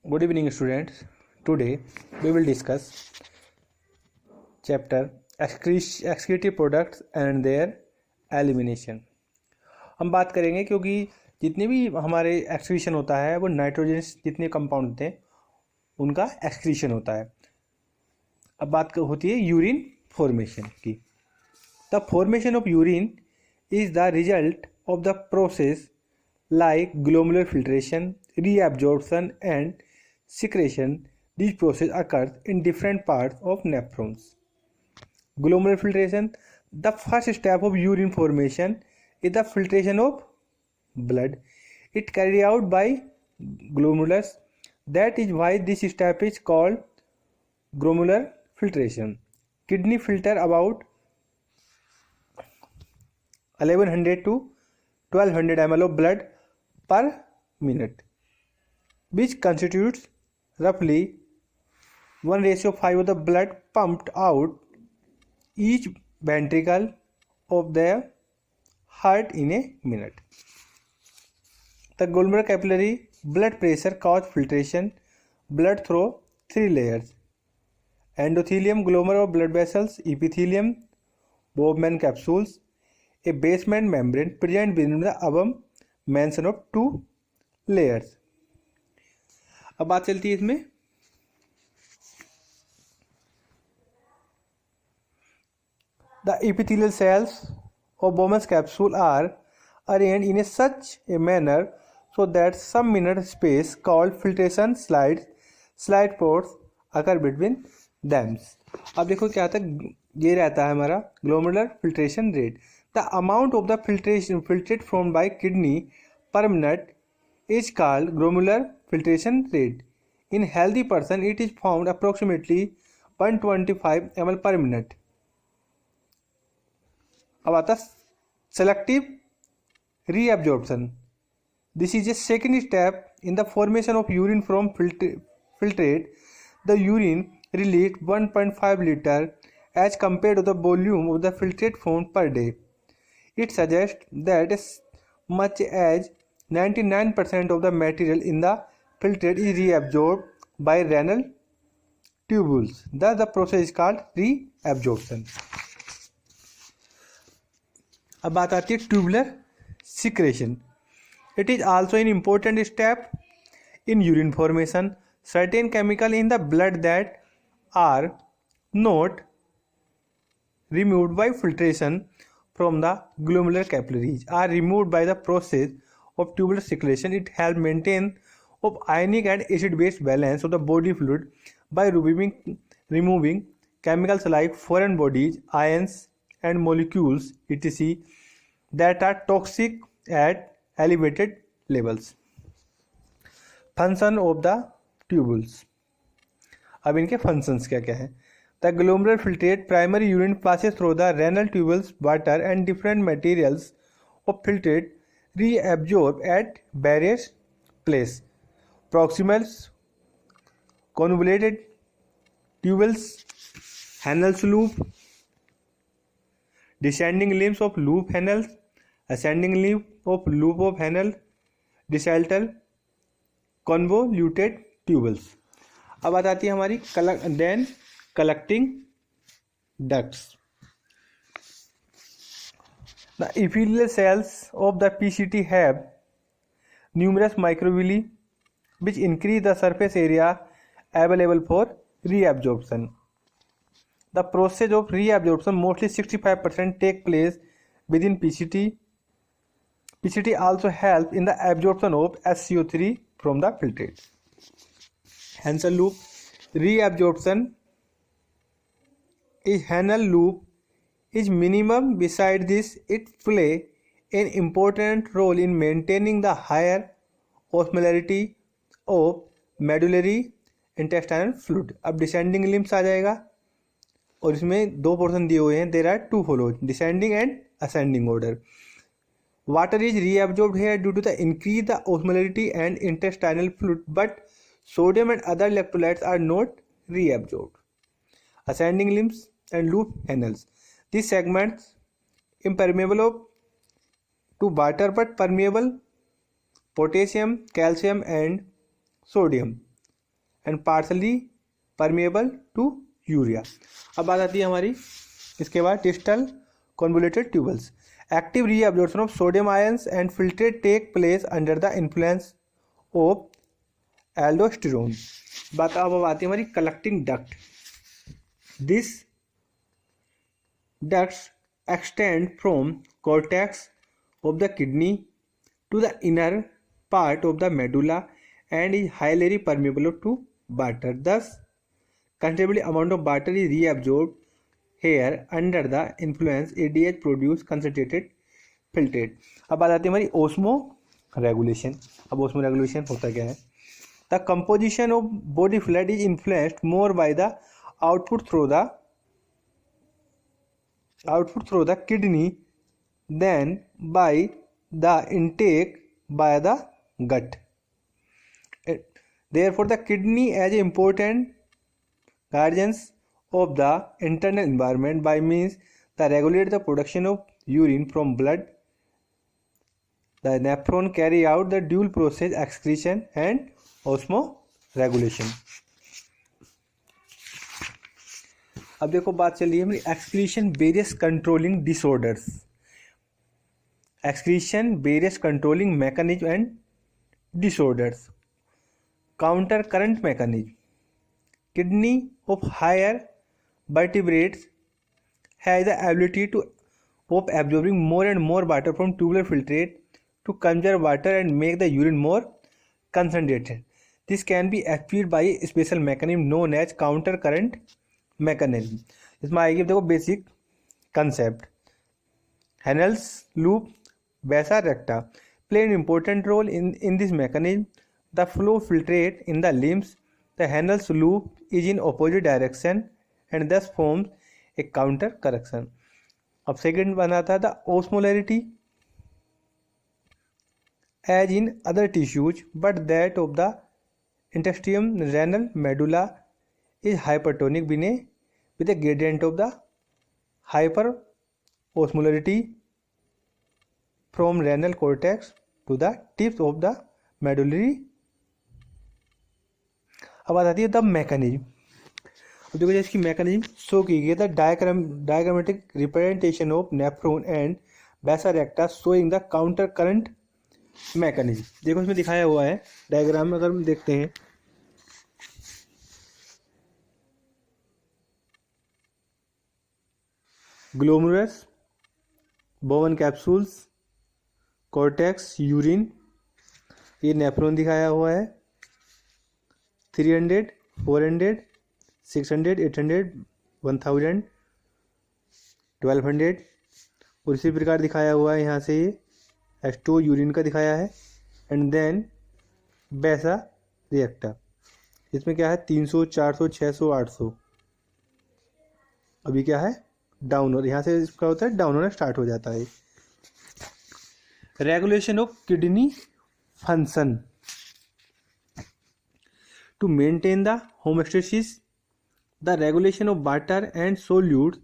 Good evening, students. Today we will discuss chapter excretive products and their elimination. हम बात करेंगे क्योंकि जितने भी हमारे एक्सक्रीशन होता है वो नाइट्रोजनस जितने कंपाउंड होते हैं उनका एक्सक्रीशन होता है. अब बात होती है यूरिन फॉर्मेशन की. The formation of urine is the result of the process like glomerular filtration, reabsorption and secretion. These process occurs in different parts of nephrons. Glomerular filtration, the first step of urine formation is the filtration of blood. It carried out by glomerulus. That is why this step is called glomerular filtration. Kidney filter about 1100 to 1200 ml of blood per minute, which constitutes roughly 1:5 of the blood pumped out each ventricle of the heart in a minute. The glomerular capillary blood pressure causes filtration blood through three layers: endothelium, glomerular blood vessels, epithelium, Bowman capsules, a basement membrane present within the above mention of two layers. अब बात चलती है इसमें the epithelial cells of Bowman's capsule are arranged in such a manner so that some minute space called filtration slide ports occur between them. अब देखो क्या आता है, ये रहता है हमारा glomerular filtration rate. The amount of the filtrate formed by kidney per minute is called glomerular filtration rate. In healthy person, it is found approximately 125 ml per minute. अब आता selective reabsorption. This is a second step in the formation of urine from filtrate. The urine released 1.5 liter as compared to the volume of the filtrate formed per day. It suggests that as much as 99% of the material in the filtrate is reabsorbed by renal tubules. Thus, the process is called reabsorption. अब बात आती है tubular secretion. It is also an important step in urine formation. Certain chemicals in the blood that are not removed by filtration from the glomerular capillaries are removed by the process of tubular secretion. It helps maintain of ionic and acid-base balance of the body fluid by removing chemicals like foreign bodies, ions and molecules etc. that are toxic at elevated levels. Function of the tubules. अब इनके functions क्या क्या है. The glomerular filtrate primary urine passes through the renal tubules. Water and different materials of filtrate reabsorb at various places. Proximal convoluted tubules, Henle's loop, descending limbs of loop Henle, ascending limb of loop of Henle, distal convoluted tubules. अब बात आती है हमारी then collecting ducts. The epithelial cells of the PCT have numerous microvilli which increase the surface area available for reabsorption. The process of reabsorption, mostly 65%, take place within PCT. PCT also helps in the absorption of SCO3 from the filtrate. Henle loop reabsorption is Henle loop is minimum. Beside this, it play an important role in maintaining the higher osmolarity of medullary intestinal fluid. अब descending limbs आ जाएगा और इसमें दो portion दिए हुए हैं. There are two follows, descending and ascending order. Water is reabsorbed here due to the increase the osmolarity and intestinal fluid, but sodium and other electrolytes are not reabsorbed. Ascending limbs and loop Henles. These segments impermeable to water but permeable potassium, calcium and sodium and partially permeable to urea. अब बात आती है हमारी इसके बाद distal convoluted tubules. Active reabsorption of sodium ions and filtrate take place under the influence of aldosterone. बात अब आती है हमारी collecting duct. This ducts extend from cortex of the kidney to the inner part of the medulla and is highly permeable to water. Thus, considerable amount of water is reabsorbed here under the influence ADH produce concentrated filtrate. अब बात आती है हमारी osmo regulation. अब osmo regulation होता क्या है? The composition of body fluid is influenced more by the output through the kidney than by the intake by the gut. Therefore, the kidney as an important guardians of the internal environment by means that regulate the production of urine from blood. The nephron carry out the dual process excretion and osmoregulation. अब देखो बात चलिए हमारी excretion various controlling disorders, excretion various controlling mechanism and disorders, counter current mechanism. Kidney of higher vertebrates has the ability of absorbing more and more water from tubular filtrate to conserve water and make the urine more concentrated. This can be achieved by a special mechanism known as counter current mechanism. इसमें आएगी देखो basic concept. Henel's loop, vasa recta play an important role in this mechanism. The flow filtrate in the limbs. The Henel's loop is in opposite direction and thus forms a counter correction. अब second बना था the osmolarity as in other tissues, but that of the intestinum renal medulla is hypertonic with a gradient of the hyperosmolarity from renal cortex to the tips of the medullary. अब आती है the mechanism. अब देखो इसकी mechanism show की गई है. Diagrammatic representation of nephron and vasa recta showing the counter current mechanism. देखो इसमें दिखाया हुआ है डायग्राम में. अगर हम देखते हैं ग्लोमेरुलस, बोवन कैप्सूल्स, कॉर्टेक्स, यूरिन, ये नेफ्रॉन दिखाया हुआ है. 300, 400, 600, 800, 1000, 1200 और इसी प्रकार दिखाया हुआ है. यहाँ से ये एस्टो यूरिन का दिखाया है. एंड देन वैसा रिएक्टर, इसमें क्या है 300, 400, 600, 800. अभी क्या है डाउन, और यहाँ से इसका होता है डाउन होना स्टार्ट हो जाता है. Regulation of kidney function. To maintain the homeostasis, the regulation of water and solute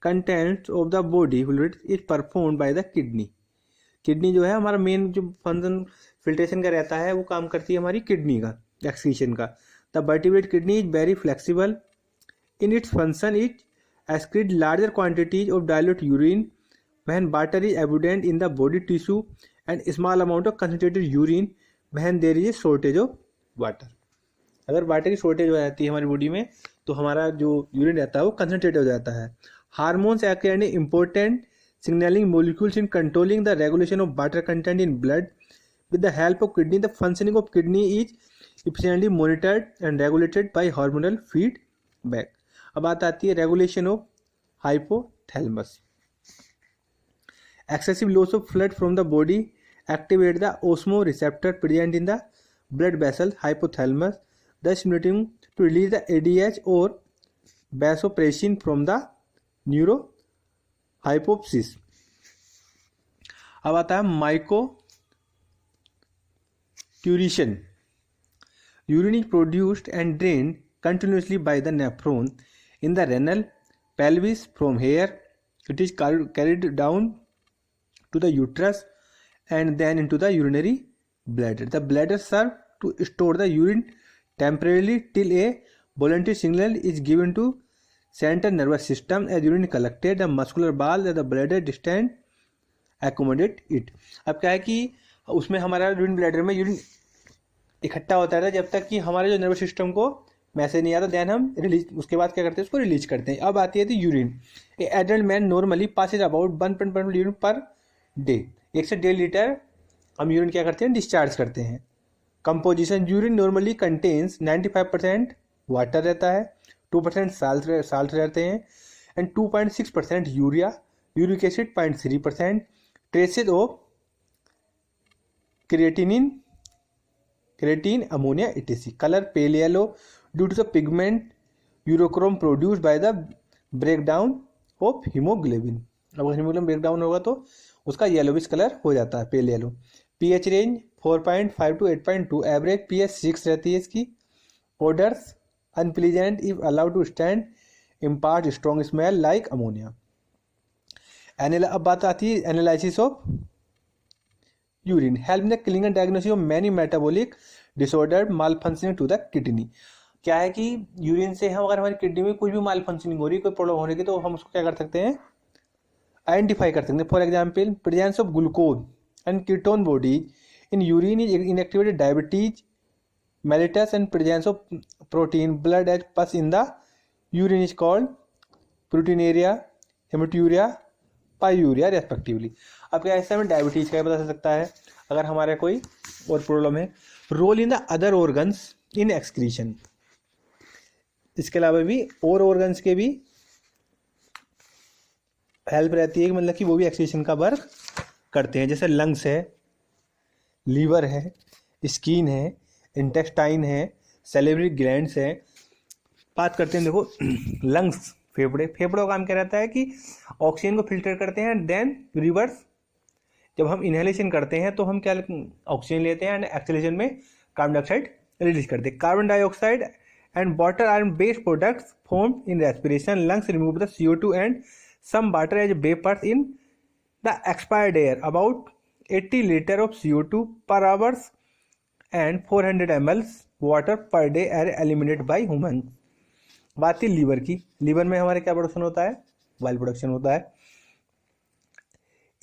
contents of the body fluids is performed by the kidney. Kidney जो है हमारा मेन जो फंक्शन फिल्ट्रेशन का रहता है वो काम करती है हमारी किडनी का, एक्सक्रीशन का. The vertebrate kidney is very flexible in its function. It excrete larger quantities of dilute urine when water is abundant in the body tissue and small amount of concentrated urine when there is a shortage of water. अगर water की shortage हो जाती है हमारी body में तो हमारा जो यूरिन रहता है वो कंसनट्रेट हो जाता है. Hormones act an important signalling molecules in controlling the regulation of water content in blood. With the help of kidney the functioning of kidney is efficiently monitored and regulated by hormonal feedback. अब बात आती है regulation of hypothalamus. Excessive loss of flood from the body activate the osmo receptor present in the blood vessel hypothalamus, thus stimulating to release the ADH or vasopressin from the neurohypophysis. अब आता है माइकोट्यूरेशन. Urine is produced and drained continuously by the nephron in the renal pelvis. From here, it is carried down to the uterus and then into the urinary bladder. The bladder serves to store the urine temporarily till a voluntary signal is given to central nervous system as urine collected the muscular ball that the bladder distant accommodate it। अब क्या है कि उसमें हमारा urine bladder में urine इकट्ठा होता रहता है जब तक कि हमारे जो नर्वस सिस्टम को मैसेज नहीं आता, देन हम रिलीज, उसके बाद क्या करते हैं, उसको रिलीज करते हैं। अब आती है तो urine. A adult man normally passes about 1.1 urine per day, 1 से 1.5 लीटर हम यूरिन क्या करते हैं, डिस्चार्ज करते हैं। Composition, urine normally contains 95% water रहता है, 2% साल्ट रहते हैं and 2.6% urea, uric acid 0.3%, traces of creatine, ammonia, etc. Color pale yellow due to the pigment urochrome produced by the breakdown of hemoglobin। अगर हीमोग्लोबिन ब्रेकडाउन होगा तो उसका yellowish colour हो जाता है, pale yellow. PH range 4.5 to 8.2, average pH 6 रहती है इसकी। Odours unpleasant if allowed to stand, impart strong smell like ammonia. अब बात आती है analysis of urine, help the clinical diagnosis of many metabolic disorder malfunctioning to the kidney. क्या है कि यूरिन से हम, अगर हमारी किडनी में कुछ भी माल फंक्शनिंग हो रही है, कोई प्रॉब्लम हो रही है, तो हम उसको क्या कर सकते हैं, आइडेंटिफाई कर सकते हैं। For example, presence of glucose and ketone bodies in urine is inactivated diabetes mellitus and presence of protein blood as pus in the urine is called proteinuria, hematuria, pyuria respectively। अब क्या ऐसा में diabetes का पता चल सकता है अगर हमारे कोई और प्रॉब्लम है। Role in the other organs in excretion, इसके अलावा भी और ऑर्गन्स के भी हेल्प रहती है, मतलब कि वो भी एक्सक्रीशन का वर्क करते हैं। जैसे लंग्स है, लीवर है, स्किन है, इंटेस्टाइन है, सैलिवरी ग्लैंड्स है। बात करते हैं, देखो लंग्स, फेफड़े का काम क्या रहता है कि ऑक्सीजन को फिल्टर करते हैं, देन रिवर्स जब हम इनहेलेशन करते हैं तो हम क्या ऑक्सीजन लेते हैं एंड एक्सहेलेशन में कार्बन डाइऑक्साइड रिलीज करते हैं। Carbon dioxide and water are waste products form in respiration. Lungs remove the CO2 and some water as vapours in the expired air. About 80 litre of CO2 per hours and 400 ml water per day are eliminated by human. बात थी liver की। Liver में हमारे क्या production होता है, bile production होता है।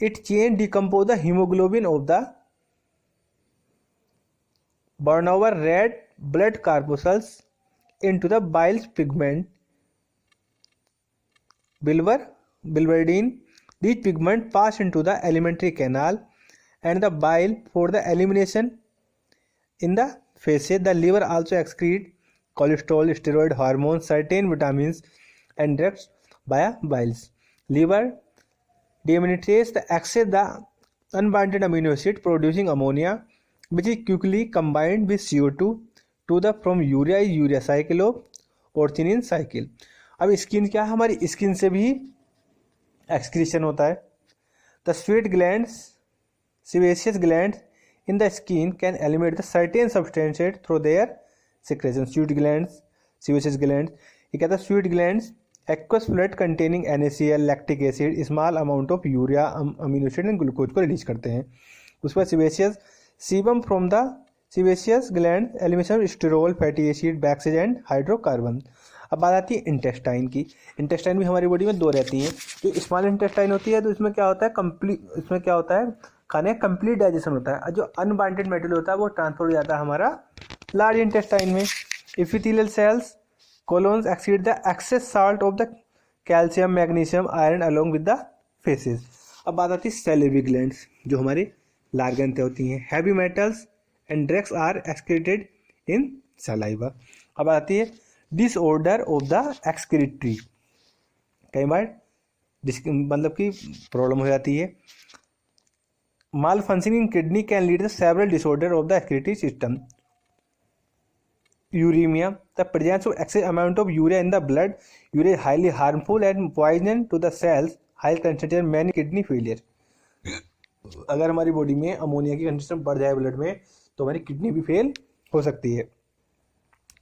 It chain decompose the haemoglobin of the burn over red blood corpuscles into the biles pigment biliverdin। These pigments pass into the alimentary canal and the bile for the elimination in the feces. The liver also excretes cholesterol, steroid hormones, certain vitamins and drugs via biles. Liver demonstrates the excess the unwanted amino acid producing ammonia which is quickly combined with CO2 to the from urea cycle of orthinin cycle। अब skin क्या है, हमारी skin से भी excretion होता है। The sweet glands, sebaceous glands in the skin can eliminate the certain substances through their secretion। sweet glands, sebaceous glands, ये कहता है sweet glands aqueous fluid containing NaCl, lactic acid, small amount of urea, amino acid and glucose को release करते हैं। उसके बाद sebaceous sebum from the sebaceous gland elimination of sterol, fatty acid, bacteria and hydrocarbon। अब बात आती है intestine की। इंटेस्टाइन भी हमारी बॉडी में दो रहती हैं। जो स्मॉल इंटेस्टाइन होती है तो इसमें क्या होता है, इसमें क्या होता है, खाने का कंप्लीट डाइजेशन होता है। जो अनवांटेड मेटेरियल होता है वो ट्रांसफर हो जाता है हमारा लार्ज इंटेस्टाइन में। Epithelial cells colons exceed the excess salt of the calcium, magnesium, iron along with the faeces. अब बात आती है सैलिवरी ग्लैंड्स, जो हमारी लार ग्रंथें होती हैं। Heavy metals and drugs are excreted in saliva. अब आती है डिसऑर्डर ऑफ द एक्सक्रीटरी, कई बार मतलब कि प्रॉब्लम हो जाती है। Malfunctioning kidney can lead the several disorder of the excretory system. Uraemia, the presence of excess amount of urea in the blood. Urea is highly harmful and poison to the cells, high concentration many kidney failure. अगर हमारी body में ammonia की concentration बढ़ जाए blood में तो हमारी kidney भी फेल हो सकती है।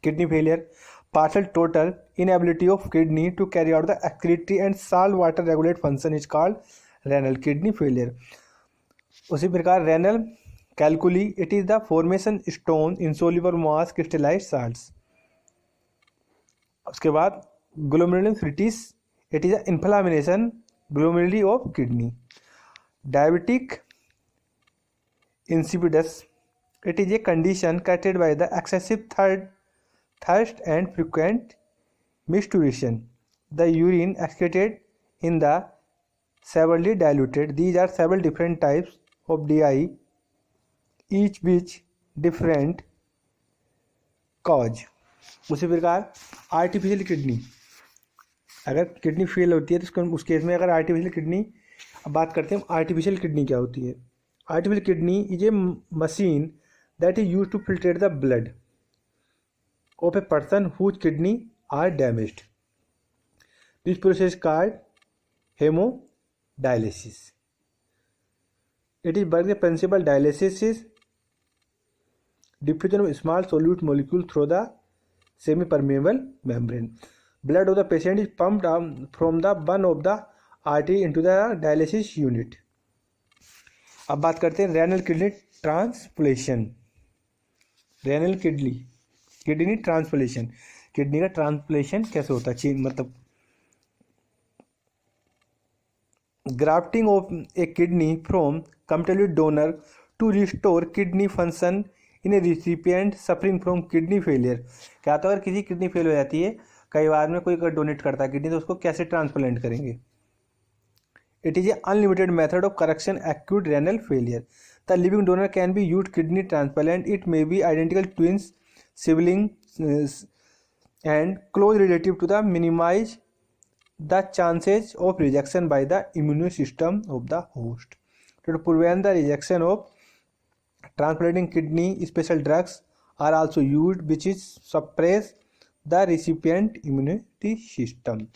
Kidney failure, partial total inability of kidney to carry out the excretory and salt water regulate function is called renal kidney failure। उसी प्रकार renal Calculi, it is the formation stone insoluble mass crystallized salts. उसके बाद glomerulonephrititis, it is the inflammation glomeruli of kidney. Diabetic insipidus, it is a condition caused by the excessive thirst and frequent micturition. The urine excreted in the severely diluted. These are several different types of DI, each which different cause. उसी प्रकार artificial kidney, अगर kidney fail होती है तो उस case में अगर artificial kidney, अब बात करते हैं आर्टिफिशियल किडनी क्या होती है. Artificial kidney is a machine that is use to filtrate the blood of a person whose kidney are damaged. This process is called hemodialysis. It is by the principal dialysis is diffusion of small solute molecule through the semi-permeable membrane. Blood of the patient is pumped from the one of the artery into the dialysis unit. अब बात करते हैं renal kidney transplantation. Renal kidney transplantation, kidney का transplantation कैसे होता है, मतलब grafting of a kidney from compatible donor to restore kidney function in a recipient suffering from kidney failure. क्या होता है अगर किसी किडनी फेल हो जाती है, कई बार में कोई डोनेट करता है किडनी, तो उसको कैसे ट्रांसप्लांट करेंगे. It is a unlimited method of correction acute renal failure. The living donor can be used kidney transplant. It may be identical twins, siblings and close relative to the minimize the chances of rejection by the immune system of the host. To prevent the rejection of transplanting kidney, special drugs are also used which is suppress the recipient immunity system.